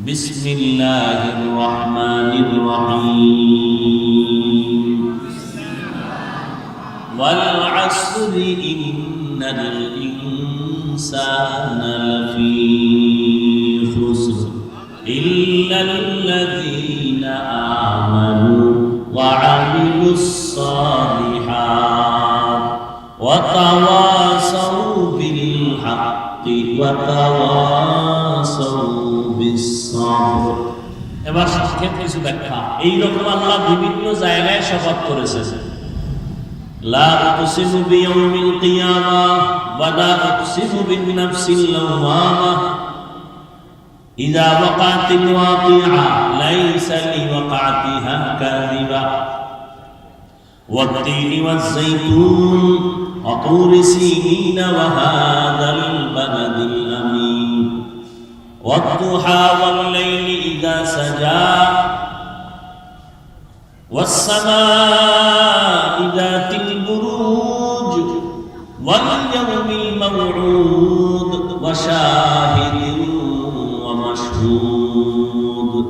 বিসমিল্লাহির রহমানির রহিম ওয়াল আসরি ইন্নাল ইনসানা লাফি খুসর ইল্লাল্লাযীনা আমানু ওয়া আমিলুস সালিহাত ওয়া তাওয়াসাউ বিল হাক্কি ওয়া তাওয়াসাউ বিস সাবর। এবার সংক্ষেপ কিছু ব্যাখ্যা। এইরকম আল্লাহ বিভিন্ন জায়গায় শপথ করেছেন। লা উকসিমু বিয়াউমিল কিয়ামাহ ওয়া লা উকসিমু বিন-নাফসিল লাওয়ামাহ ইযা ওয়াকাতিল ওয়াকিআ লাইসা লিওয়াকাতিহা কাযিবা ওয়াত-তিনি ওয়াজ-যাইতুন ওয়া তুরি সিনিন ওয়া হাযাল বালাদিল আমিন ওয়াদ-দুহা ওয়াল-লাইলি ইযা সাজা والسماء ذات البروج واليوم الموعود وشاهد ومشهود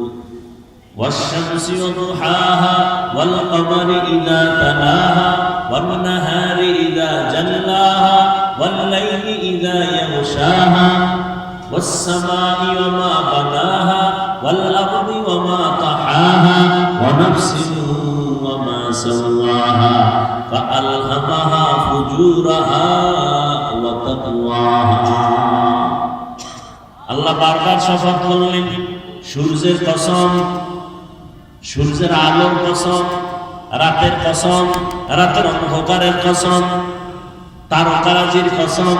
والشمس وضحاها والقمر إذا تلاها والنهار إذا جلاها والليل إذا يغشاها والسماء وما بناها والأرض وما طحاها ونفس وما سواها فألهمها فجورها وتقواها। আল্লাহ বারবার শপথ করলেন সূর্যের কসম, সূর্যের আলোর কসম, রাতের কসম, রাতের অন্ধকারের কসম, তারকারাজির কসম।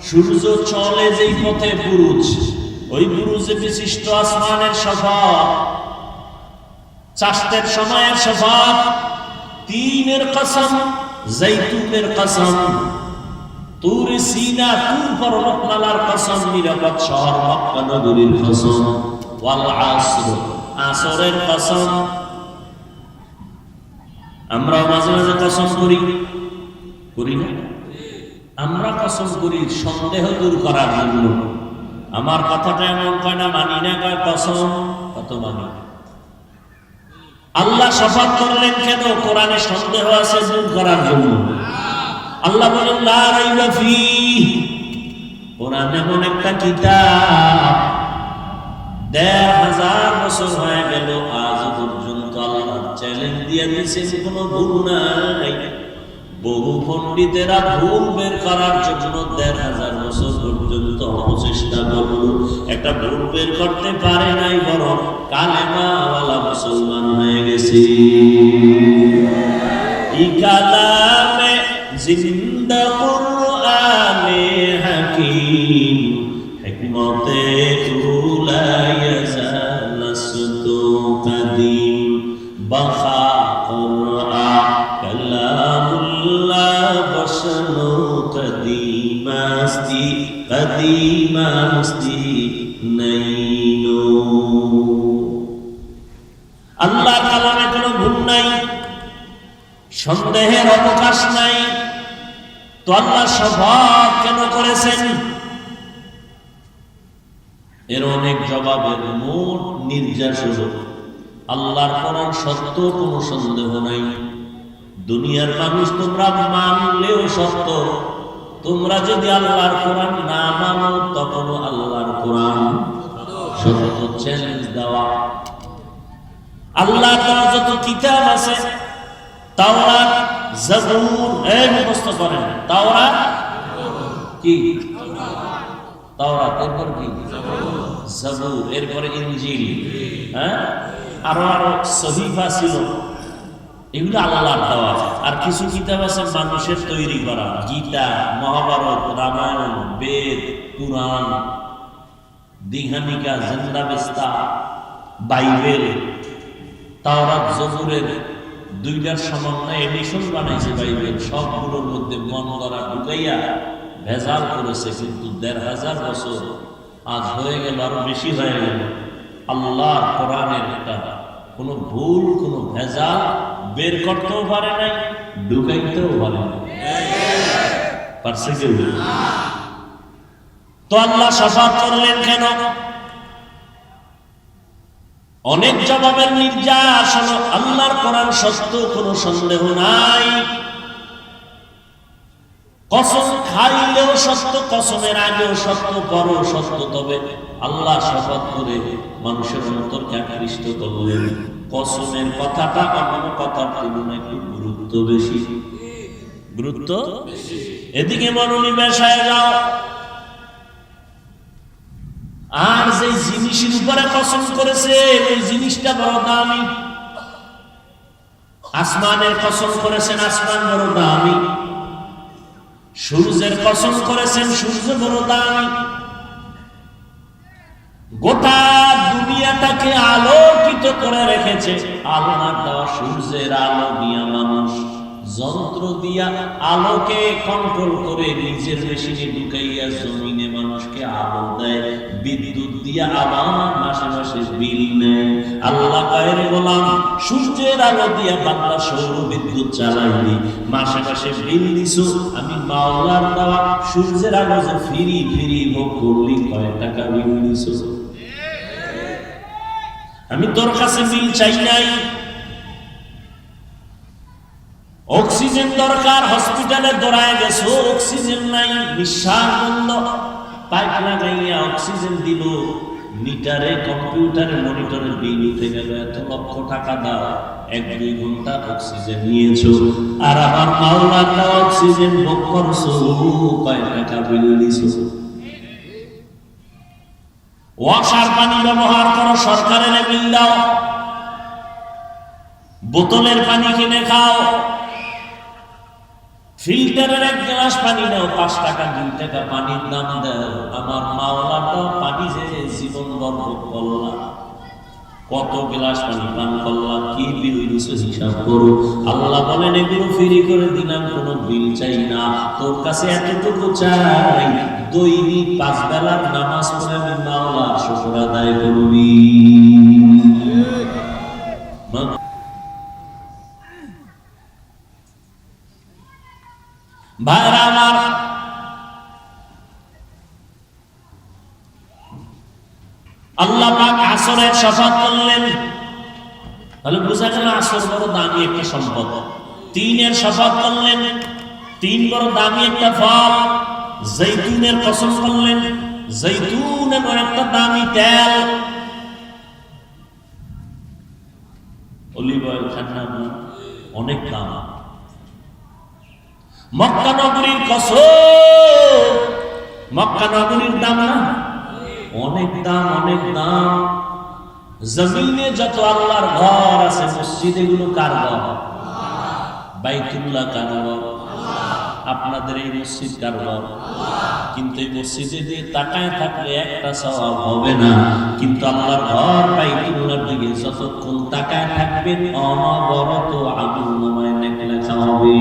সূর্য চলে যেই পথে বুরুজ, ওই বুরুজে বিশিষ্ট আসমানের শপথ, চাষের সময়ের শপথ, তিনের কসম, জাইতুনের কসম, তুর সিনা তুর পর্বতমালার কসম, নিরাপদ শহর মক্কা নগরীর কসম, ওয়াল আসর আসরের কসম। আমরা মাঝে মাঝে কসম করি না? আমরা কসম করি সন্দেহ দূর করার জন্য। আমার কথাটা এমন কয় না মানি না, কয় কসম কত মানি। আল্লাহ শপথ করলেন কেন? কোরআনে সন্দেহ আছে দূর করার জন্য। আল্লাহ বলেন লা রাইবা ফীহ। কোরআন এমন একটা কিতাব ১৫০০ বছর হয়ে গেল, আজ পর্যন্ত আল্লাহ চ্যালেঞ্জ দিয়ে দিয়েছেন কোনো ভুল নাই। বহু পণ্ডিতেরা ভুল বের করার জন্য ১৫০০ বছর পর্যন্ত অপচেষ্টা করল, একটা ভুল বের করতে পারে নাই, বরং কালেমাওয়ালা মুসলমান হয়ে গেছে। ই কালামে জিন্দা কুরআনে হাকীম হিকমতে উলা ইয়াজালাসতু কাদীম বাখা কুরআন কালামুল্লাহ বশনু কদিমাস্তি কদিমাস্তি নাইনো। আল্লাহ কালামে কোনো ভুল নাই, সন্দেহের অবকাশ নাই। তো আল্লাহ শপথ কেন করেছেন? এর অনেক জবাবের মোট নির্যাস হলো আল্লাহর কোরআন সত্য, কোনো সন্দেহ নাই। দুনিয়ার মানুষ তোমরা মানলেও সত্য, তোমরা যদি আল্লাহর কোরআন না মানো তখনও আল্লাহর কোরআন সত্য। চ্যালেঞ্জ দেওয়া। আল্লাহর দেওয়া যত কিতাব আছে, তাওরাত, জাবুর, এই মুখস্থ করেন। তাওরাত কি? তাওরাত, এরপর কি? জাবুর, এরপরে ইনজিল, হ্যাঁ, আরো সহিফা ছিল, এগুলো আল্লাহর দেওয়া। আর কিছু কিতাব আছে মানুষের তৈরি করা, গীতা, মহাভারত, রামায়ণ, বেদ, কুরআন, দীঘানিকা, জিন্দাবেস্তা, বাইবেল, তাওরাত, জবুরের দুইটার সমন্বয়ে এডিশন বানাইছে বাইবেল। সবগুলোর মধ্যে মন করা ঢুকাইয়া ভেজাল করেছে। কিন্তু ১৫০০ বছর আজ হয়ে গেল, আরো বেশি হয়ে গেল। আল্লাহর কোরআনের একটা কোনো ভুল, কোনো ভেজাল বের করতেও পারে নাই, ঢুকাইতেও পারে নাই। পারছে কেউ? তো আল্লাহ শপথ করলেন কেন? অনেক জবাবের নির্যাস হলো। আল্লাহর কোরআন সত্য, কোনো সন্দেহ নাই। কসম খাইলেও সত্য, কসমের আগেও সত্য, পরেও সত্য। তবে আল্লাহ শপথ করে মানুষের অন্তরকে আকৃষ্ট করলেন, কসমের কথাটা অন্য কথার তুলনায় একটু গুরুত্ব বেশি। গুরুত্ব এদিকে মনোনিবেশ হয়ে যাও। আর যে জিনিসের উপরে কসম করেছে ওই জিনিসটা বড় দামি। আসমানের কসম করেছেন, আসমান বড় দামি। সূর্যের কসম করেছেন, সূর্য বড় দামি। গোটা দুনিয়াটাকে আলোকিত করে রেখেছে আল্লাহর দেওয়া সূর্যের আলো দিয়া। মানুষ যন্ত্র দিয়া আলোকে কন্ট্রোল করে নিজের মেশিনে ঢুকাইয়া জমিনে মানুষকে আলো দেয়। বিদ্যুৎ দিয়া আবার মাসে মাসে বিল নেয়। আল্লাহ কয়, রে গোলাম, সূর্যের আলো দিয়া বাংলা সৌর বিদ্যুৎ চালাইলি, মাসে মাসে বিল দিছো। আমি মাওলার দেওয়া সূর্যের আলো যে ফিরি ফিরি ভোগ করলি, কয় টাকা বিল দিছো? আমি তোর কাছে বিল চাই নাই। অক্সিজেন দরকার, হসপিটালে দৌড়ায় গেছো, অক্সিজেন নাই, নিঃশ্বাস বন্ধ, পাইপ লাগাইয়া অক্সিজেন দিল, মিটারে কম্পিউটারে মনিটরে বিল উঠে গেল, এত লক্ষ টাকা দাও, 1-2 ঘন্টা অক্সিজেন নিয়েছো। আর আমার মাওলার দেওয়া অক্সিজেন ভোগ করছো, কয় টাকা বিল দিছো? ওয়াসার পানি ব্যবহার করো, সরকারের বিল দাও। বোতলের পানি কিনে খাও, ফিল্টারের 1 গ্লাস পানি নাও, 5 টাকা 2 টাকা পানির দাম দাও। আমার মাওলার দাও পানি যে জীবন বরবাদ করলাম, কত গ্লাস পানি পান করলাম, কি বিল দিছো হিসাব করো। আল্লাহ বলেন, এগুলো ফ্রি করে দিলাম, কোনো বিল চাই না। তোর কাছে এতটুকু চাই, দৈনিক 5 বেলার নামাজ পড়ে আমি মাওলার শুকর আদায় করবি। ভাইরা আমার, আল্লাহ পাক আসরের শপথ করলেন। তাহলে বোঝা গেল আসর বড় দামি একটা সম্পদ। 3-এর শপথ করলেন, 3 বড় দামি একটা ফল। জৈতুনের কসম করলেন, জৈতুন এমন একটা দামি তেল। অলিভ অয়েল খান না, অনেক দাম। মক্কা নগরীর কসম, মক্কা নগরীর দাম না, অনেক দাম, অনেক দাম। জমিনে যত আল্লাহর ঘর আছে, মসজিদ, এগুলো কার ঘর? বাইতুল্লাহ কার ঘর? আপনাদের এই মসজিদ কার ঘর? কিন্তু এই মসজিদে দিয়ে তাকায় থাকলে একটা সওয়াব হবে না। কিন্তু আল্লাহর ঘর বাইতুল্লাহর দিকে যতক্ষণ তাকায় থাকবেন, অনবরত আমলনামায় নেক লেখা হবে।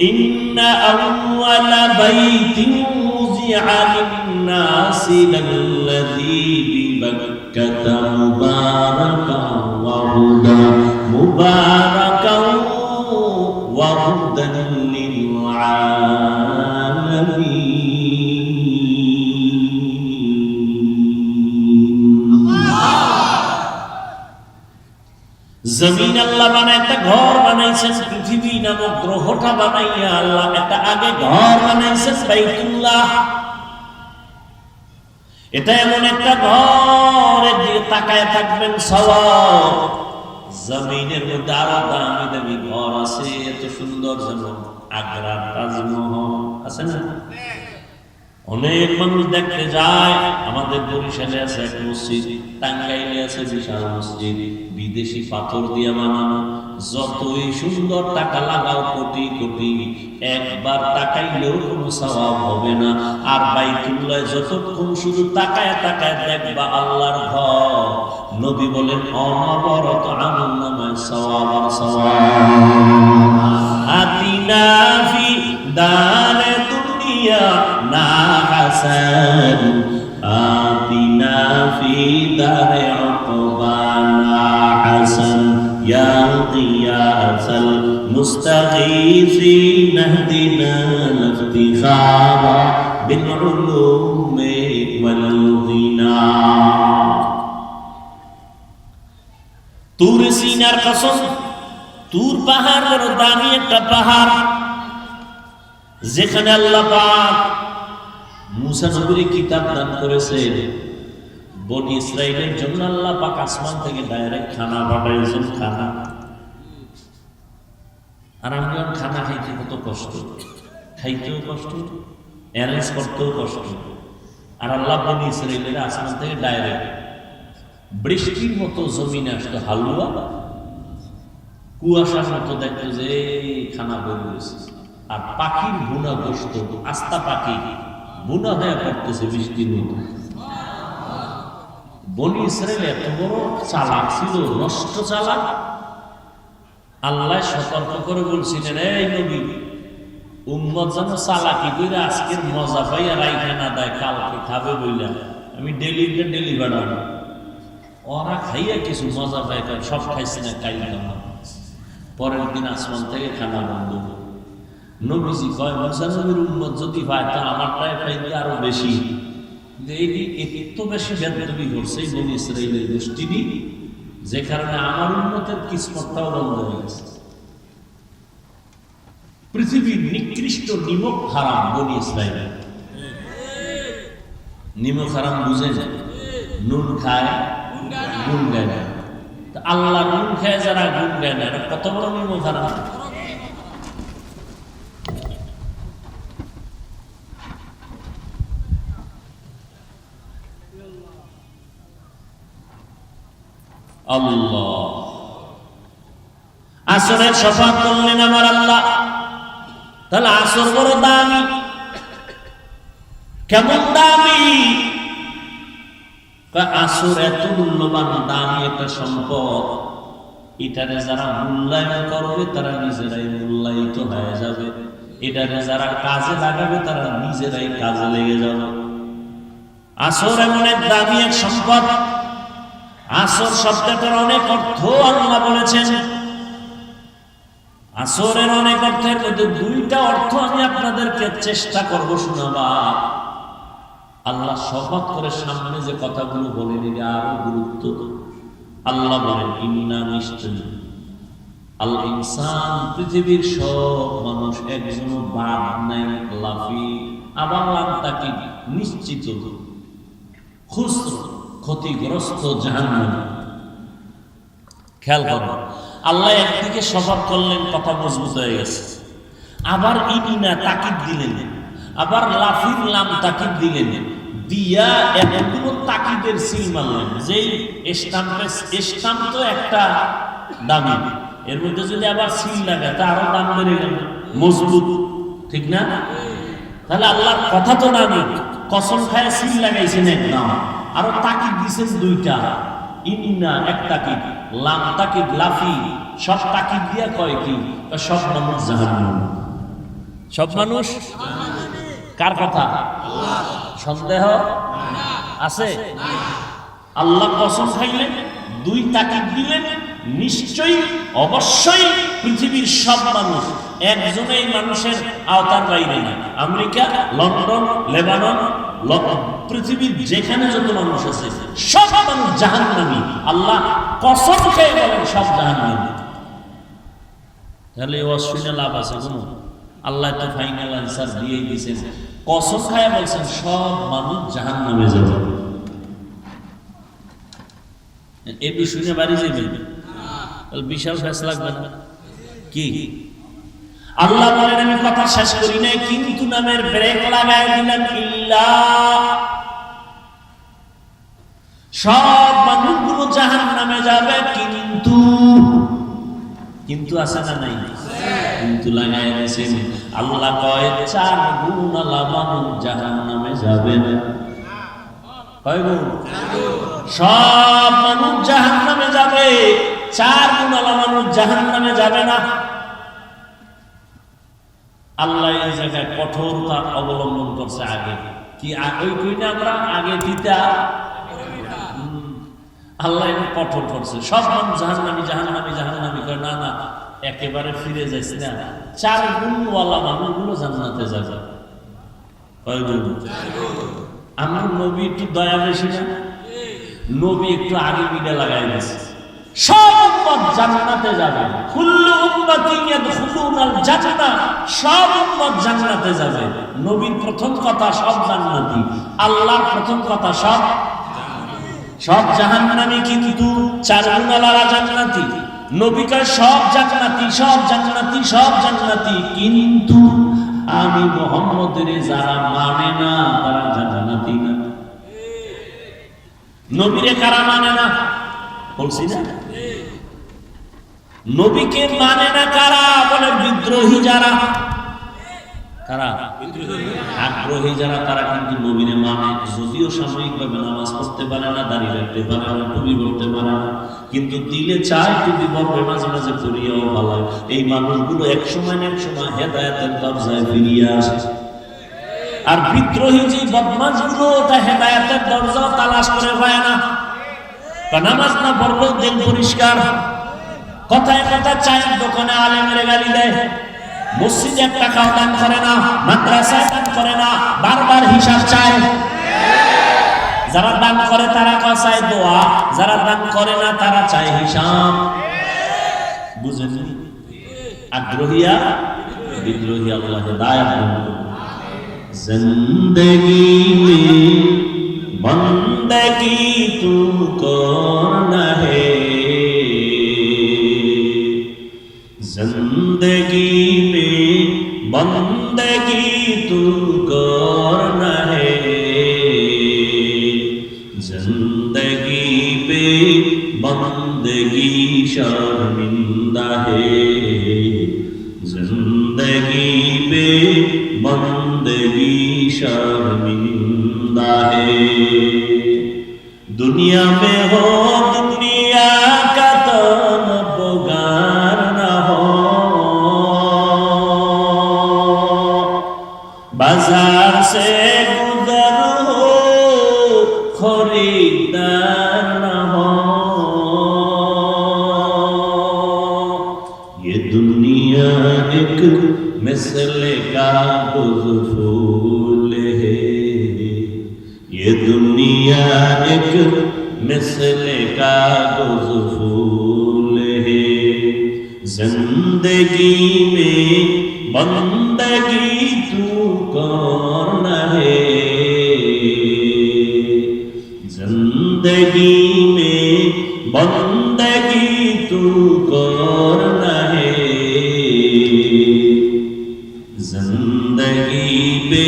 ইন্না আউওয়ালা বাইতিন উযিআ লিন-নাসি লাল্লাযী বিবাক্কাতা মুবারাকান ওয়া হুদান মুবারাকান ওয়া হুদান জমিন আল্লাহ বানায় একটা ঘর বানাইছেন, পৃথিবী নামক গ্রহটা বানাইয়া আল্লাহ একটা আগে ঘর বানাইছেন, বাইতুল্লাহ। এটা এমন একটা ঘর, এদিকে তাকায় থাকবেন সওয়াব। জমিনের মধ্যে আরো দামি দামি ঘর আছে, এত সুন্দর, যেমন আগ্রার তাজমহল আছে না? অনেক মানুষ দেখতে যায়। আমাদের বরিশালে আছে এক মসজিদ, টাঙ্গাইলে আছে বিশাল মসজিদ, বিদেশি পাথর দিয়ে বানানো। যতই সুন্দর টাকা লাগাও কোটি কোটি, একবার তাকাইলেও কোনো সওয়াব হবে না। আর বাইতুল্লাহ যতক্ষণ শুধু তাকায় তাকায় দেখবা আল্লাহর ঘর, নবী বলেন অনবরত আমলনামায় সওয়াব আর সওয়াব। আতিনা ফি দারে দুনিয়া না হাসান, আতিনা ফি দারে উকবানা হাসান, ইয়া গিয়াসাল মুস্তাগীসিন ইহদিনা ইফতিখারা বিল উলুমি ওয়াল গিনা। তুরে সিনার কসম, তুর পাহাড় বড় দামি একটা পাহাড়, যেখানে আল্লাহ পাক মুসা নবীর কিতাব দান করেছেন। বনি ইসরাইলের জন্য আল্লাহ পাক আসমান থেকে ডাইরেক্ট খানা পাঠাইছেন, খানা। আর আমি যখন খানা খাইতে কত কষ্ট, খাইতেও কষ্ট, অ্যারেঞ্জ করতেও কষ্ট। আর আল্লাহ বনি ইসরাইলের আসমান থেকে ডাইরেক্ট বৃষ্টির মতো জমিনে আসতো হালুয়া, কুয়াশার মতো দেখতো যে খানা বেরিয়েছে। আর পাখির বুনা বসত, আস্তা পাখি বুনা হয়ে পড়তেছে বৃষ্টির মতো। বনি ইসরাইল এত বড় চালাক ছিল, নষ্ট চালাক। আল্লাহ সতর্ক করে বলছিলেন, এই নবী, উম্মত যেন চালাকি করে আজকের মজা পাইয়া রাইখা না দেয়, কালকে খাবে বইলা আমি ডেলি বাড়াবো। ওরা খাইয়া কিছু মজা পায়, সব খাইছে না, কাইলা পরের দিন আসমান থেকে খানা বন্ধ। নবীজি কয়, মুসা নবীর উম্মত যদি পায় তা আমারটাই পাইবে আরো বেশি। এত বেশি বেদবি করছে এই বনি ইসরাইলের গোষ্ঠী, যে কারণে আমার উম্মতের কিসমতটাও বন্ধ হয়ে গেছে। পৃথিবীর নিকৃষ্ট নিমক হারাম বনি ইসরাইল। নিমক হারাম বুঝে যায়, নুন খায় গুণ গায় না। আল্লাহ নুন খায় যারা গুণ গায় না, এটা কত বড় নিমক হারাম। আল্লাহ আসরের শফাত করলেন আমার আল্লাহ। তাহলে আসর বড় দামি। কেমন দামি? আসর এত মূল্যবান দামি একটা সম্পদ, এটারে যারা মূল্যায়ন করবে তারা নিজেরাই মূল্যায়িত হয়ে যাবে। এটারে যারা কাজে লাগাবে তারা নিজেরাই কাজে লেগে যাবে। আসর এমন এক দামি এক সম্পদ। আসর শব্দটার অনেক অর্থ আল্লাহ বলেছেন। আসরের অনেক অর্থের মধ্যে দুইটা অর্থ আমি আপনাদেরকে চেষ্টা করব শোনাবা। আল্লাহ শপথ করে সামনে যে কথাগুলো বলে দিলে আরো গুরুত্ব। আল্লাহ বলেন, ইন্না নিশ্চয় আল ইনসান, পৃথিবীর সব মানুষ একজনও বাদ নাই, লাফি আবার লাভ তাকে নিশ্চিত খুসর, ক্ষতিগ্রস্ত জাহান্নামী। খেয়াল করো, আল্লাহ একদিকে শপথ করলেন, কথা মজবুত হয়ে গেছে। আবার ইনিনা তাকিদ দিলেন, আবার লাফির লাম তাকিদ দিলেন, দিয়া এতগুলো তাকিদের সিল মারলেন। যেই স্টাম্প তো একটা দামি, এর মধ্যে যদি আবার সিল লাগে তা আরো দাম বেড়ে গেল, মজবুত, ঠিক না? তাহলে আল্লাহর কথা তো দামি, কসম খায় সিল লাগাইছেন একদম, আরো তাকিদ দিছেন দুইটা। ইন্না এক তাকিদ, লাম তাকিদ, লাফি, সব তাকিদ দিয়া কয় কি? সব মানুষ জাহান্নামী। সব মানুষ কার কথা? সন্দেহ আছে? আল্লাহ কসম খাইলেন, দুই তাকিদ দিলেন, নিশ্চয়ই অবশ্যই পৃথিবীর সব মানুষ, একজনেই মানুষের আওতার বাইরে না। আমেরিকা, লন্ডন, লেবানন, পৃথিবীর যেখানে যত মানুষ আছে সব মানুষ জাহান্নামী। আল্লাহ কসম খেয়ে বলেন সব জাহান্নামী। তাহলে অশ্বিনে লাভ আছে কোনো? আল্লাহ তো ফাইনাল আনসার দিয়েই দিয়েছেন, কসম খায় বলছেন সব মানুষ জাহান্নামে যাবে। এই বিষয়ে বাড়ি যাবে, বিশাল ফেসলা লাগবে না কি? আল্লাহ বলেন, আমি কথা শেষ করি নাই, কিন্তু নামের ব্রেক লাগায় দিলেন। ইল্লা, সব মানুষগুলো জাহান্নামে যাবে, কিন্তু আছে না নাই? কিন্তু লাগায় দিয়েছেন। আল্লাহ কয় 4 গুণ আলা মানুষ জাহান্নামে যাবে না। কয় গুণ? সব মানুষ জাহান্নামে যাবে, 4 গুণ আলা মানুষ জাহান্নামে যাবে না। আল্লাহ এই জায়গায় কঠোরতা অবলম্বন করছে। আগে কি ওই কই না আমরা আগে দিতা, আল্লাহ এটা কঠোর করছে। সব মানুষ জাহান্নামী জাহান্নামী জাহান্নামী করে, না না, একেবারে ফিরে যাইছে না। 4 গুণওয়ালা মানুষগুলো জান্নাতে যাবে। কয় গুণ? আমার নবী একটু দয়া বেশি না? নবী একটু আগে বিডা লাগাই দিয়েছে, সব উম্মত জান্নাতে যাবে। কুল্লু উম্মতিন ইয়াদখুলুনাল জান্নাহ, সব উম্মত জান্নাতে যাবে। নবীর প্রথম কথা সব জান্নাতি, আল্লাহর প্রথম কথা সব জাহান্নামী, কিন্তু চার গুণওয়ালা জান্নাতি। নবী কয় সব জান্নাতি, সব জান্নাতি, সব জান্নাতি, কিন্তু আমি মুহাম্মদের যারা মানে না তারা জান্নাতি না। নবীরে কারা মানে না বলছি না? নবীকে মানে না কারা? বলে বিদ্রোহী যারা। কারা? আগ্রহী যারা, তারা কিন্তু নবীরে মানে। যদিও সাময়িকভাবে নামাজ পড়তে পারে না, দাঁড়িয়ে রাখতে পারে না, টুপি পড়তে পারে না, কিন্তু দিলে চায় টুপি পড়বে, মাঝে মাঝে করিয়াও ভালো। এই মানুষগুলো এক সময় না এক সময় হেদায়েতের দরজায় ফিরিয়ে আসে। আর বিদ্রোহী যে বদমাশগুলো, ওটা হেদায়েতের দরজা তালাশ করে পায় না। নামাজ না পড়লেও দিল পরিষ্কার, কথায় কথা চায়ের দোকানে আলেমের গালি দেয়, মসজিদে এক টাকাও দান করে না, মাদ্রাসায় দান করে না, বারবার হিসাব চায়। যারা দান করে তারা চায় দোয়া, যারা দান করে না তারা চায় হিসাব। বুঝেনি? আগ্রহীয়া বিদ্রোহী। আল্লাহ হিদায়াত দান করুন। জিন্দেগি মে বন্দগি তু করনা হে, जिंदगी में बंदगी तू करना है, जिंदगी में बंदगी शर्मिंदा है, जिंदगी में बंदगी शर्मिंदा है। दुनिया में हो दुनिया का तो बोगार ना हो, बाजार से गुजर हो खरीदार ना हो, ये दुनिया एक मिसले का फूल है, ये दुनिया एक मिसले का फूल है, जिंदगी में बंदगी तू करना है, जिंदगी में बंदगी तू करना है, जिंदगी पे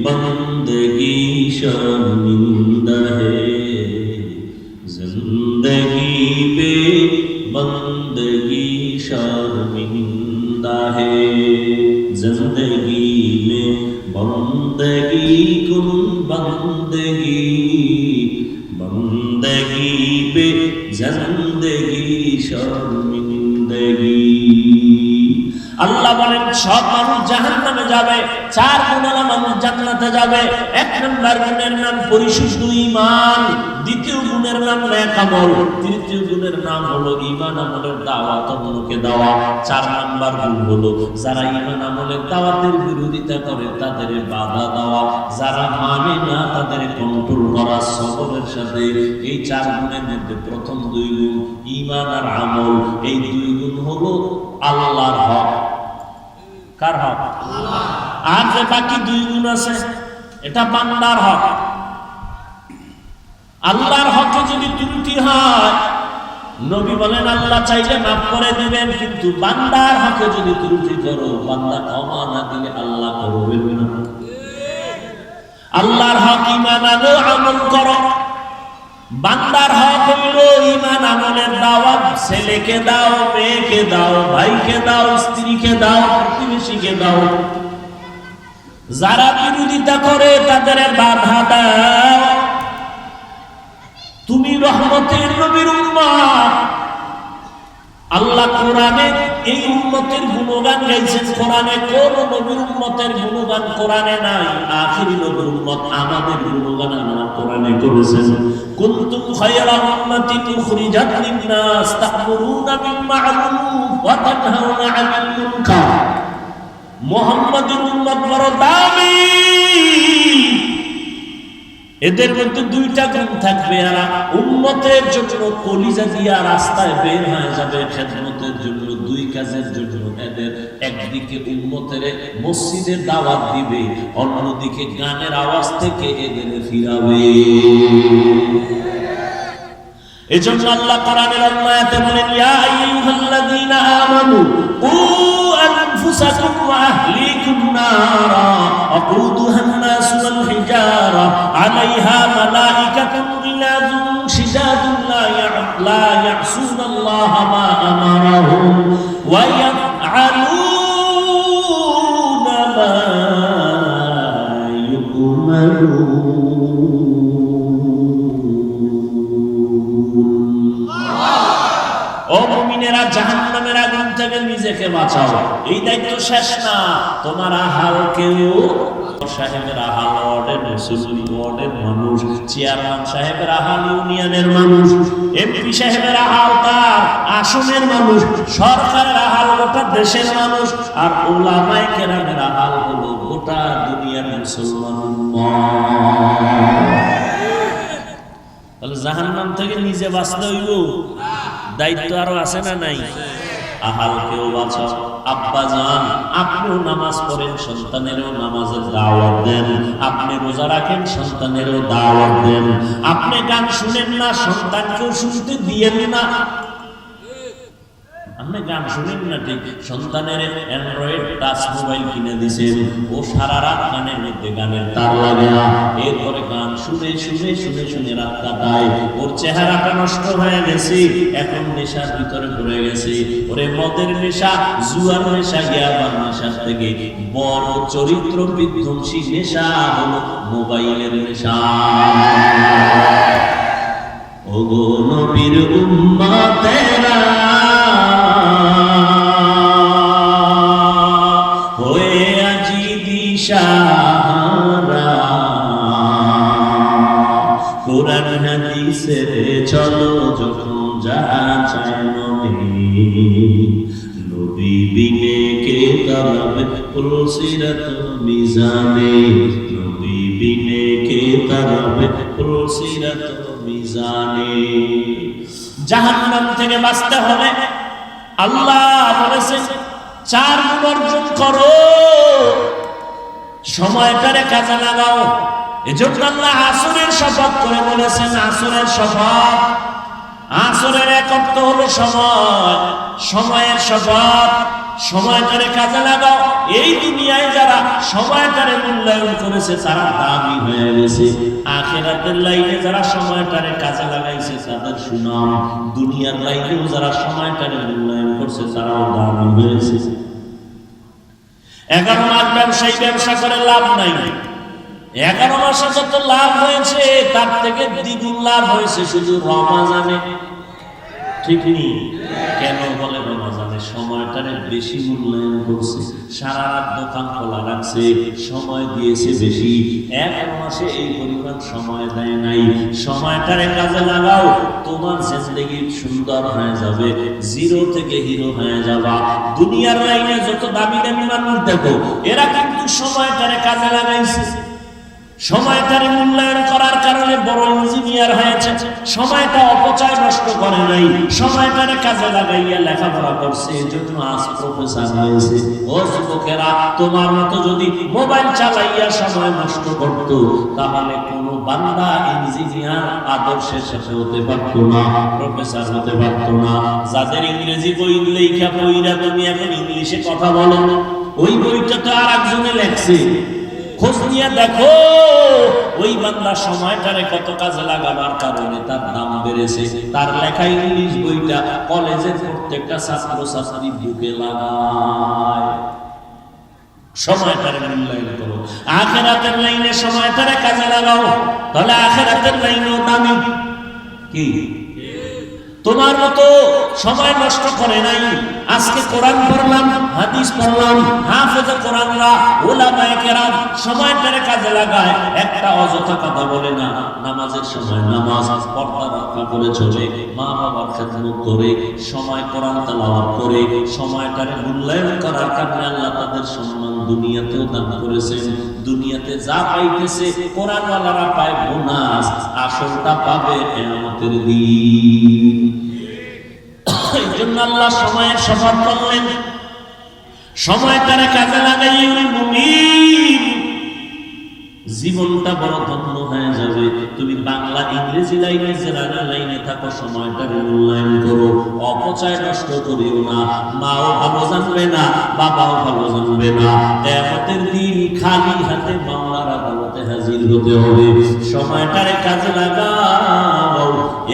बंदगी शर्मिंदा है, जिंदगी पे बंदगी शर्मिंदा है, जिंदगी में बंदगी कुन बंदगी, बंदगी पे जिंदगी शर्मिंदगी। আল্লাহ বলেন সব মানুষ জাহান্নামে যাবে, চার গুণওয়ালা মানুষ জান্নাতে যাবে। এক নম্বর গুণের নাম পরিশুদ্ধ ঈমান, দ্বিতীয় গুণের নাম নেক আমল, তৃতীয় গুণের নাম হলো ঈমান আমলের দাওয়াত অন্যকে দেওয়া। চার নম্বর গুণ হলো যারা ঈমান আমলের দাওয়াতের বিরোধিতা করে তাদের বাধা দেওয়া, যারা মানে না তাদের কন্ট্রোল করা সবরের সাথে। এই চার গুণের মধ্যে প্রথম দুই গুণ ঈমান আর আমল, এই দুই গুণ হলো আল্লাহর হক। কার হক? আর যে বাকি দুই গুণ আছে এটা বান্দার হক। আল্লাহর হকে যদি ত্রুটি হয়, নবী বলেন আল্লাহ চাইলে মাফ করে দিবেন, কিন্তু বান্দার হকে যদি ত্রুটি করো, বান্দা ক্ষমা না দিলে আল্লাহ করবেন না। আল্লাহর হক ঈমান আনো, আমল করো। বান্দার হক হইল ঈমান আমলের দাওয়াত। ছেলেকে দাও, মেয়েকে দাও, ভাইকে দাও, স্ত্রীকে দাও, প্রতিবেশীকে দাও। যারা বিরোধিতা করে তাদের বাধা দাও। তুমি রহমতের নবীর উম্মত। আল্লাহ কোরআনে এই উম্মতের গুণগান গাইছেন। কোরআনে কোন নবীর উম্মতের গুণগান কোরআনে নাই। আখিরি নবীর উম্মত আমাদের গুণগান আল্লাহ কোরআনে করেছেন। কুনতুম খায়রা উম্মাতিন উখরিজাত লিন-নাস তা'মুরুনা বিল মা'রুফ ওয়া তানহাউনা 'আনিল মুনকার। মুহাম্মাদের উম্মত বড় দামি। এদের মধ্যে দুইটা গুণ থাকবে, এরা উম্মতের জন্য কলিজা দিয়া রাস্তায় বের হয়ে যাবে খেদমতের জন্য, দুই কাজের জন্য। এদের একদিকে উম্মতের মসজিদের দাওয়াত দিবে, অন্যদিকে গানের আওয়াজ থেকে এদের ফিরাবে। এজন্য আল্লাহ কোরআনের আয়াতে বলেন, ইয়া আইয়ুহাল্লাযীনা আমানু কু আনফুসাকুম ওয়া আহলিকুম নারা ওয়াকুদুহান নাসু ওয়াল হিজারা আলাইহা মালাইকাতুন গিলাযুন শিদাদুন লা ইয়াসুনাল্লাহা মা আমারাহুম ওয়া ইয়াফআলুনা মা ইউমারুন। ও মুমিনেরা, জাহান্নামের আগুন থেকে নিজেকে বাঁচাও। এই দায়িত্ব শেষ না, তোমার আহালকেও। সাহেবের আহাল ওয়ার্ডের, মুসলিম ওয়ার্ডের মানুষ, চেয়ারম্যান সাহেবের আহাল ইউনিয়নের মানুষ, এমপি সাহেবের আহাল তার আসনের মানুষ, সরকারের আহাল গোটা দেশের মানুষ, আর উলামায়ে কেরামের আহাল হলো গোটা দুনিয়ার মুসলমান উম্মাহ। তাহলে জাহান্নাম থেকে নিজে বাঁচতে হইব, দায়িত্ব আরো আছে না নাই? আহালকেও বাঁচাও। আব্বা জান, আপনিও নামাজ পড়েন, সন্তানেরও নামাজের দাওয়াত দেন। আপনি রোজা রাখেন, সন্তানেরও দাওয়াত দেন। আপনি গান শুনেন না, সন্তানকেও শুনতে দিয়েন না। আপনি গান শুনেন না ঠিক, সন্তানের অ্যান্ড্রয়েড টাচ মোবাইল কিনে দিয়েছেন, ও সারা রাত গানের মধ্যে গানের তার লাগে না, এরপরে গান শুনে শুনে শুনে শুনে রাত কাটায়, ওর চেহারাটা নষ্ট হয়ে গেছে, এখন নেশার ভিতরে পড়ে গেছে। ওরে মদের নেশা, জুয়ার নেশা, ইয়াবার নেশার থেকে বড় চরিত্র বিধ্বংসী নেশা হলো মোবাইলের নেশা। ওগো নবীর উম্মতেরা, হয়ে আজি দিশাহারা, কোরআন হাদিসের চলো যখন যা চায় নবী বিনে কে তরবে পুলসিরাত মিজানে, নবী বিনে কে তরবে পুলসিরাত মিজানে। জাহান্নাম থেকে বাঁচতে হলে আল্লাহ বলেছেন 4 গুণ অর্জন করো, সময়টারে কাজে লাগাও। এজন্য আল্লাহ আসরের শপথ করে বলেছেন, আসরের শপথ, আসরের এক অর্থ হলো সময়, সময়ের শপথ, সময়টারে কাজে লাগাও। এই দুনিয়ায় যারা সময়টারে মূল্যায়ন করেছে তারা দামি হয়ে গেছে, আখিরাতের লাইনে যারা সময়টারে কাজে লাগাইছে তাদের সুনাম, দুনিয়ার লাইনেও যারা সময়টারে মূল্যায়ন করছে তারাও দামি হয়েছে। 11 মাস ব্যবসায়ী ব্যবসা করে লাভ নাই, 11 মাসে যত লাভ হয়েছে তার থেকে দ্বিগুণ লাভ হয়েছে শুধু রমজানে। ঠিক নেই? কেন বলে রমজানে সময়টারে বেশি মূল্যায়ন করছে, সারা রাত দোকান খোলা রাখছে, সময় দিয়েছে বেশি। 11 মাসে এই পরিমাণ সময় দেয় নাই। সময়টারে কাজে লাগাও, তোমার জিন্দেগি সুন্দর হয়ে যাবে, জিরো থেকে হিরো হয়ে যাবা। দুনিয়ার লাইনে যত দামি দামি মানুষ দেখো, এরা কিন্তু সময়টারে কাজে লাগাইছে, সময়টারে মূল্যায়ন করার কারণে বড় ইঞ্জিনিয়ার হয়েছে, সময়টা অপচয় নষ্ট করে নাই, সময়টারে কাজে লাগাইয়া লেখাপড়া করছে, এজন্য আজ প্রফেসর হয়েছে। ও যুবকেরা, তোমার মতো যদি মোবাইল চালাইয়া সময় নষ্ট করতো তাহলে কোনো বান্দা ইঞ্জিনিয়ার আদর্শের সাথে হতে পারত না, প্রফেসর হতে পারত না। যাদের ইংরেজি বই লেখা বইরা তুমি এখন ইংলিশে কথা বলো, ওই বইটা তো আর একজনে লেখছে, খোঁজ নিয়ে দেখো ওই বান্দা সময়টারে কত কাজে লাগাবার কারণে তার দাম বেড়েছে। তার লেখা ইংলিশ বইটা কলেজের প্রত্যেকটা ছাত্র ছাত্রী বুকে লাগায়। সময়টারে মূল্যায়ন করো, আখিরাতের লাইনে সময়টারে কাজে লাগাও, তাহলে আখিরাতের লাইনেও দামি। কি তোমার মতো সময় নষ্ট করে নাই, আজকে কোরআন পড়লাম, হাদিস পড়লাম, হাফেজ কোরআনরা, উলামায়ে কেরাম সময়টারে কাজে লাগায়, একটা অযথা কথা বলে না। নামাজের সময় নামাজ, পর্দা রক্ষা করে চলে, মা বাবার খেদমত করে, সময় কোরআন তেলাওয়াত করে, সময়টারে মূল্যায়ন করার কারণে আল্লাহ তাদের সম্মান দুনিয়াতেও দান করেছেন। দুনিয়াতে যা পাইতেছে কোরআনওয়ালারা পায় বোনাস, আসলটা পাবে কিয়ামতের দিন। এই জন্য আল্লাহ সময়ের শপথ করলেন, সময়টারে কাজে লাগাইয়া মুমিন জীবনটা বড় ধন্য হয়ে যাবে। তুমি বাংলা ইংরেজি লাইনে জেনারেল লাইনে থাকো, সময়টারে মূল্যায়ন করো, অপচয় নষ্ট করিও না। মাও ভালো জানবে না, বাবাও ভালো জানবে না, কিয়ামতের দিন খালি হাতে মাওলার আদালতে হাজির হতে হবে। সময়টারে কাজে লাগাও,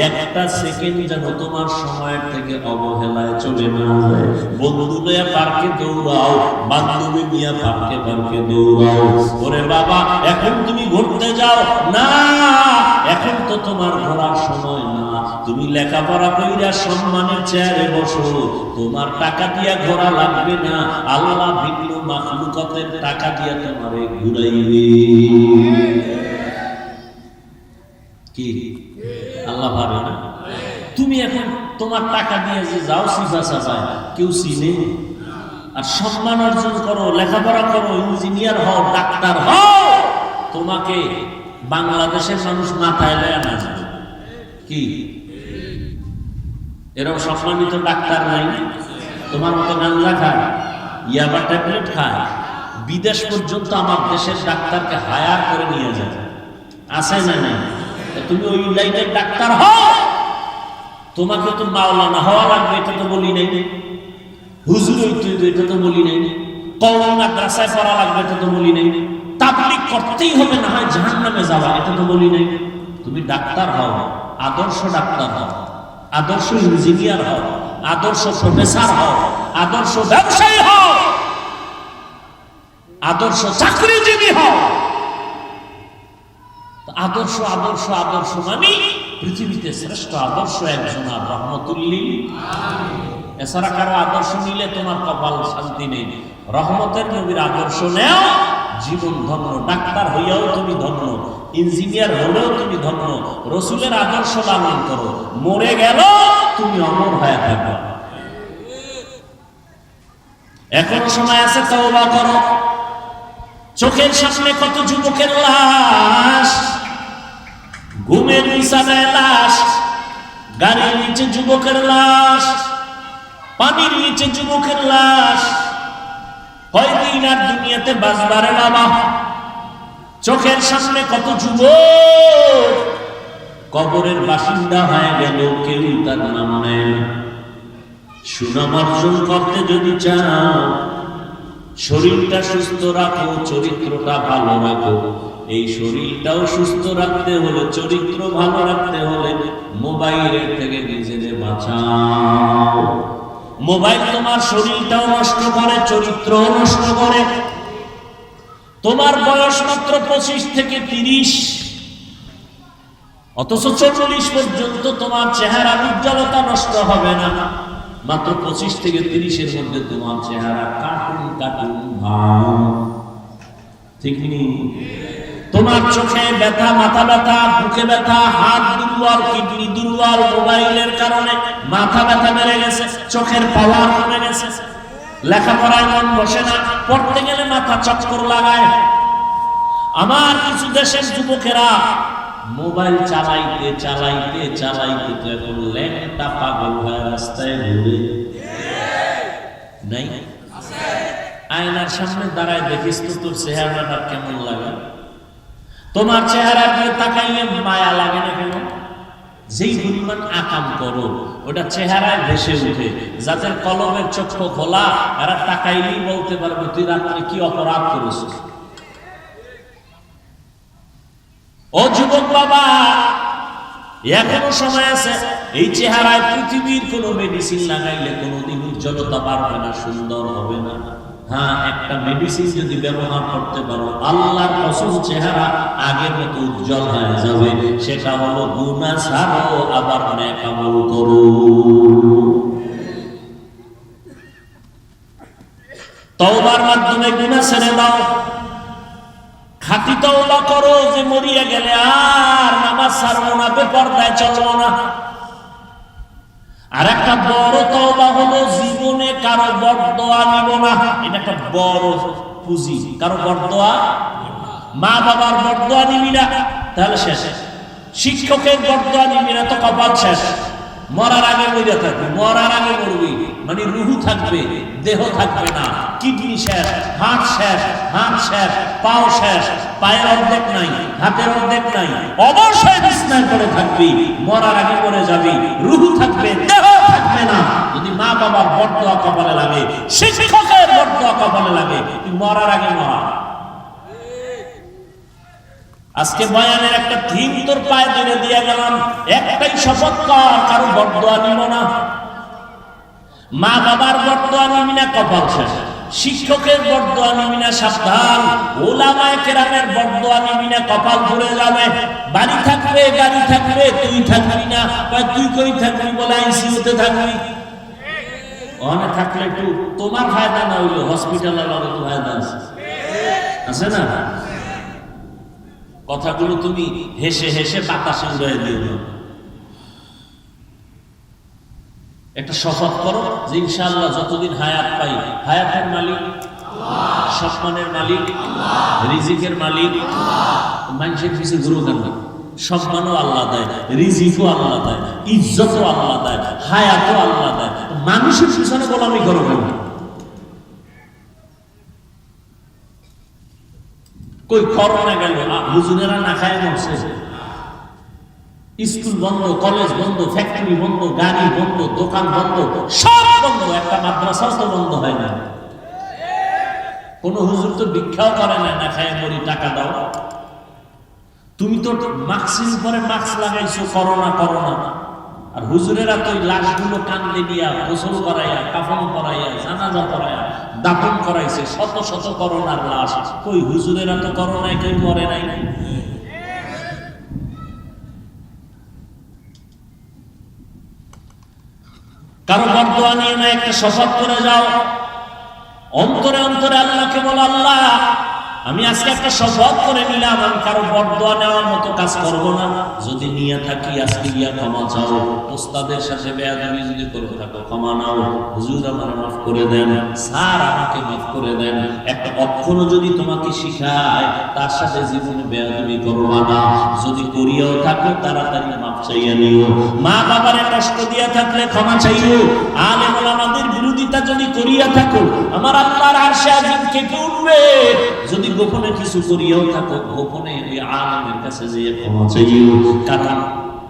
একটা সেকেন্ড যেন তোমার সময়ের থেকে অবহেলায় চলে না যায়। বন্ধু নিয়ে পার্কে দৌড়াও, বান্ধবী নিয়ে পার্কে পার্কে দৌড়াও। ওরে বাবা, এখন তুমি ঘুরতে যাও না, এখন তো তোমার ঘোরার সময় না। তুমি লেখাপড়া কইরা সম্মানের চেয়ারে বসো, তোমার টাকা দিয়া ঘোরা লাগবে না, আল্লাহ ভিন্ন মাখলুকাতের টাকা দিয়া তোমারে ঘুরাইবে। কি আল্লাহ ভাবে না? তুমি এখন তোমার টাকা দিয়ে যে যাও সিফা সাফায়, কেউ চিনে? আর সম্মান অর্জন করো, লেখাপড়া করো, ইঞ্জিনিয়ার হও, ডাক্তার হও, তোমাকে বাংলাদেশের মানুষ মাথায় লয়া নাচবে। কি এরকম সম্মানিত ডাক্তার নাই? তোমার মতো গাঞ্জা খায়, ইয়াবা ট্যাবলেট খায়, বিদেশ পর্যন্ত আমার দেশের ডাক্তারকে হায়ার করে নিয়ে যায়, আছে না নাই? তুমি ওই লাইনের ডাক্তার হও, তোমাকে তো মাওলানা হওয়া লাগবে, এটা তো বলি নাই। হুজুর হইতে এটা তো বলি নাই। কওমি মাদ্রাসায় পড়া লাগবে, এটা তো বলি নাই। তাবলীগ করতেই হবে, না হয় জাহান্নামে যাবা, এটা তো বলি নাই। তুমি ডাক্তার হও, আদর্শ ডাক্তার হও, আদর্শ ইঞ্জিনিয়ার হও, আদর্শ প্রফেসর হও, আদর্শ ব্যবসায়ী হও, আদর্শ চাকরিজীবী হও। আদর্শ আদর্শ আদর্শ মানে পৃথিবীতে শ্রেষ্ঠ আদর্শ একজন রহমতুল লিল আলামিন। এছাড়া কারো আদর্শ নিলে তোমার কপাল শান্তি নেই। রহমতের নবীর আদর্শ নেও, জীবন ধন্য। ডাক্তার হইয়াও তুমি ধন্য, ইঞ্জিনিয়ার হলেও তুমি ধন্য। রসুলের আদর্শ লালন করো, মরে গেল তুমি অমর হয়ে থাকো। এখন সময় আছে, তওবা করো। চোখের সামনে কত যুবকের লাশ, ঘুমের বিছানায় লাশ, গাড়ির নিচে যুবকের লাশ, পানির নিচে যুবকের লাশ। কয়দিন আর দুনিয়াতে বাঁচবারে বাবা? চোখের সামনে কত যুবক কবরের বাসিন্দা হয়ে গেল, কেউ তার নাম নেয় না। সুনাম অর্জন করতে যদি চাও, শরীরটা সুস্থ রাখো, চরিত্রটা ভালো রাখো। এই শরীরটাও সুস্থ রাখতে হলে, চরিত্র ভালো রাখতে হলে মোবাইলের থেকে নিজেদের বাঁচাও। মোবাইল তোমার শরীরটাও নষ্ট করে, চরিত্রও নষ্ট করে। তোমার বয়স মাত্র 25 থেকে 30, অথচ 40 পর্যন্ত তোমার চেহারার উজ্জ্বলতা নষ্ট হবে না। মাত্র 25 থেকে 30-এর মধ্যে তোমার চেহারা কার্টুন কার্টুন ভাব, ঠিক নেই? তোমার চোখে ব্যথা, মাথা ব্যথা, বুকে ব্যথা, হাত দুর্বল, কিডনি দুর্বল, মোবাইলের কারণে মাথা ব্যথা বেড়ে গেছে, চোখের পাওয়ার কমে গেছে, লেখাপড়ায় মন বসে না, পড়তে গেলে মাথা চক্কর লাগায়। আমার কিছু দেশের যুবকেরা মোবাইল চালাইতে চালাইতে চালাইতে তো এখন ল্যাংটা পাগল হয়ে রাস্তায় ঘুরে। নাই? আয়নার সামনে দাঁড়ায় দেখিস তো তোর চেহারাটা কেমন লাগে? তোমার চেহারা দিয়ে তাকাইলে মায়া লাগে না কেন? যেই পরিমাণ আকাম করো ওটা চেহারায় ভেসে উঠে। যাদের কলমের চক্ষু খোলা, এরা তাকাইলেই বলতে পারবে তুই রাত্রে কি অপরাধ করেছিস। ও যুবক বাবা, এখনো সময় আছে। এই চেহারায় পৃথিবীর কোনো মেডিসিন লাগাইলে কোনোদিন উজ্জ্বলতা বাড়বে না, সুন্দর হবে না। হ্যাঁ, একটা মেডিসিন যদি ব্যবহার করতে পারো, আল্লাহর কসম চেহারা আগের মতো উজ্জ্বল হয়ে যাবে। সেটা হলো গুনাহ ছাড়ো, আবার নেক আমল করো। তওবার মাধ্যমে গুনাহ ছেড়ে দাও, খাঁটি তওবা করো যে মরিয়া গেলে আর নামাজ ছাড়বো না, বেপরদায় চলবো না। আর একটা বড় তওবা হলো জীবনে কারো বরদোয়া নিব না। এটা একটা বড় পুঁজি, কারো বরদোয়া, মা বাবার বরদোয়া নিবি না, তাহলে শেষ। শিক্ষকের বরদোয়া নিবি না তো কপাল শেষ। মরার আগে মরিয়া থাকবি, মরার আগে মরবি, মানে রুহু থাকবে, দেহ থাকবে না। কিডনি শেষ, হাত শেষ, হাত শেষ, পাও শেষ, পায়ের অর্ধেক নাই, হাতের অর্ধেক নাই, অবশ্যই বিছনায় পড়ে থাকবি। মরার আগে মরে যাবি, রুহু থাকবে, দেহ থাকবে না। যদি মা বাবার বরদোয়া কপালে লাগে, শিক্ষকের বরদোয়া কপালে লাগে, তুই মরার আগে মরা। আজকে বয়ানের একটা থিম তোর পায়ে ধরে দিয়ে গেলাম, একটাই শপথ কর, কারো বরদোয়া নিব না। মা বাবার বরদোয়া নিবি না, কপাল শেষ। শিক্ষকের বরদোয়া নিবি না, সাবধান। ওলামায়ে কেরামের বরদোয়া নিবি না, কপাল ধরে যাবে। বাড়ি থাকবে, গাড়ি থাকবে, তুই থাকবি না। তুই কই থাকবি বলে আইসিইউতে থাকবি। ওখানে থাকলে একটু তোমার ফায়দা না হইলো হসপিটালের লগে তো ফায়দা আছে না? কথাগুলো তুমি হেসে হেসে বাতাসে উড়াই দিও। একটা শপথ করো যে ইনশাআল্লাহ যতদিন হায়াত পাই, হায়াতের মালিক আল্লাহ, সম্মানের মালিক আল্লাহ, রিজিকের মালিক আল্লাহ। মানুষের কিছু গুরু কেন? সম্মানও আল্লাহ দেয়, রিজিকও আল্লাহ দেয়, ইজ্জতও আল্লাহ দেয়, হায়াতও আল্লাহ দেয়। মানুষের পিছনে গোলামি করো কেন? কই করোনা গেল, হুজুরেরা না খায় মরছে। স্কুল বন্ধ, কলেজ বন্ধ, ফ্যাক্টরি বন্ধ, গাড়ি বন্ধ, দোকান বন্ধ, সব বন্ধ। একটা মাদ্রাসাও তো বন্ধ হয় না। কোন হুজুর তো ভিক্ষাও করে না, না খায় মরি, টাকা দাও। তুমি তো মাস্কের উপরে মাস্ক লাগাইছো, করোনা করোনা। আর হুজুরেরা তো লাশগুলো কান্দে দিয়া, গোসল করাইয়া, কাফন করাইয়া, জানাজা করাইয়া, দাফন করাইছে শত শত করোনার লাশ। কই হুজুরেরা তো করোনায় কেউ মরে নাই। কারো বরদোয়া নিয়ে না, একটা শপথ করে যাও। অন্তরে অন্তরে আল্লাহকে বলো, আল্লাহ আমি আজকে একটা শপথ করে নিলাম, আমি কারো বরদোয়া নেওয়ার মতো কাজ করবো না। যদি নিয়ে থাকি আজকে গিয়া ক্ষমা চাও। ওস্তাদের সাথে বেয়াদবি যদি করে থাকো, ক্ষমা নাও। হুজুর আমার মাফ করে দেন, স্যার আমাকে মাফ করে দেন। একটা অক্ষরও যদি তোমাকে শিখায়, তার সাথে জীবনে বেয়াদবি করবা না। যদি করিয়াও থাকো, তাড়াতাড়ি মাফ চাইয়া নিও। মা বাবারে কষ্ট দিয়া থাকলে ক্ষমা চাইও। আলেম ওলামাদের বিরোধিতা যদি করিয়া থাকো, আমার আল্লাহর আরশে আজিম কেঁপে উঠবে। যদি গোপনে কিছু করিয়াও থাকো, গোপনে ওই আলেমের কাছে যেয়ে ক্ষমা চাইও। কারণ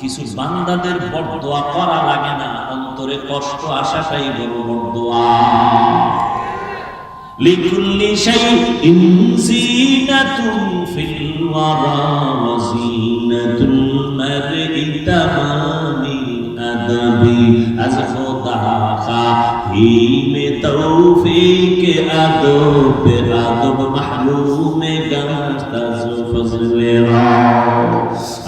কিছু বান্দাদের বরদোয়া করা লাগে না, অন্তরে কষ্ট আসাটাই বড় বরদোয়া। লিকুল্লি শাইইন যিনাতুন ফিল ওয়ারা ওয়া যিনাতুল মারই তামামিল আদাবি আজ খোদা খাহি মে তৌফিক আদব আদব মাহরুম গামতাজ ফজলে রাও।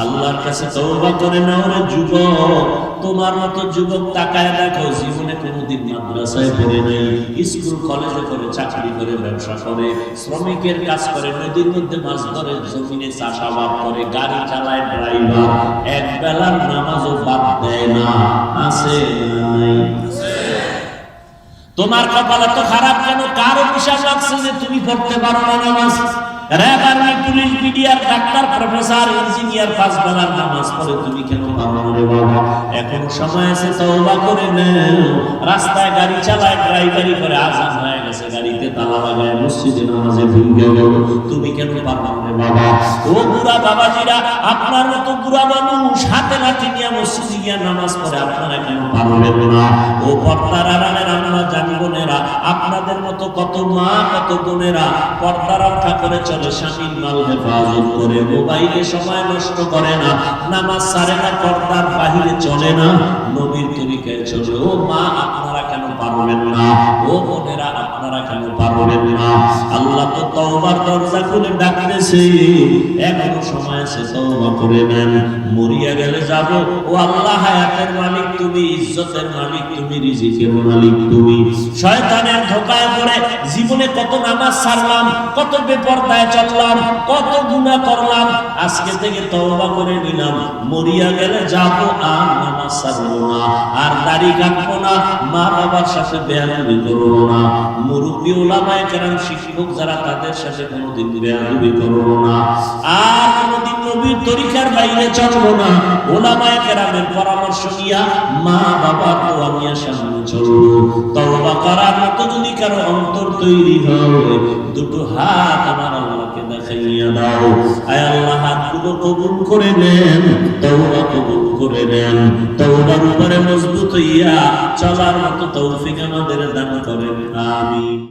আল্লাহর কাছে তওবা করে নাও রে যুবক। তোমার মতো যুবক তাকায় দেখো, জীবনে কোনোদিন মাদ্রাসায় পড়ে নাই, স্কুল কলেজে করে, চাকরি করে, ব্যবসা করে, শ্রমিকের কাজ করে, নদীর মধ্যে মাছ ধরে, জমিনে চাষাবাদ করে, গাড়ি চালায়, ড্রাইভার, এক বেলার নামাজও বাদ দেয় না। আছে নাই? তোমার কপালে তো খারাপ কেন? কারো বিশ্বাস লাগছে যে তুমি পড়তে পারো না নামাজ? RAB, army, police, BDR, doctor, professor, engineer 5 বেলার নামাজ পড়ে, তুমি কেন পারো না রে বাবা? এখন সময় আছে, তওবা করে নাও। রাস্তায় গাড়ি চালায়, ড্রাইভারি করে, আযান হয়ে গেছে, গাড়িতে তালা লাগায়, মসজিদে নামাজে ভুল গেল, তুমি কেন পারো না রে বাবা? ও বুড়া বাবাজিরা, আপনার মতো বুড়া মানুষ হাতে লাঠি নিয়ে মসজিদে গিয়ে নামাজ পড়ে, আপনারা কেন পারবেন না? ও পর্দার আড়ালের আম্মা জান বোনেরা, আপনাদের মতো কত মা, কত বোনেরা পর্দা রক্ষা করে চলে, স্বামীর মাল হেফাজত করে, মোবাইলে সময় নষ্ট করে না, নামাজ ছাড়ে না, পর্দার বাহিরে চলে না, নবীর তরিকায় চলে। ও মা আপনারা কেন পারবেন না? ও বোনেরা আপনারা কেন পারবেন না? আল্লাহ তো তওবার দরজা খুলে ডাকতেছে, এখনো সময় আছে, তওবা করে নেন। মরিয়া গেলে যাব। ও আল্লাহ, হায়াতের মালিক তুমি, ইজ্জতের মালিক তুমি, রিজিকের মালিক তুমি। শয়তানের ধোঁকায় পড়ে জীবনে কত নামাজ ছাড়লাম, কত বেপরদায় চললাম, কত গুনাহ করলাম। আজকে থেকে তওবা করে নিলাম, মরিয়া গেলে যাব, আর নামাজ ছাড়বো না, আর দাড়ি কাটবো না, মা বাবার সাথে বেয়াদবি করবো না, মুরব্বী ওলামায়ে কেরাম শিক্ষক যারা তাদের সাথে কোনোদিন বেয়াদবি করবো না, আর কোনোদিন নবীর তরিকার বাইরে চলবো না। ওলামায়ে কেরামের পরামর্শ নিয়া, মা বাবার দোয়া নিয়ে সামনে চলবো। তওবা করার মতো যদি কারো অন্তর তৈরি হয়, দুটো হাত আমার আল্লাহকে দেখাইয়া দাও। আয় আল্লাহ, হাতগুলো কবুল করে নেন, তওবা কবুল করে নেন। তওবার উপরে মজবুত হইয়া চলার মতো তৌফিক আমাদের দান করেন। আমিন।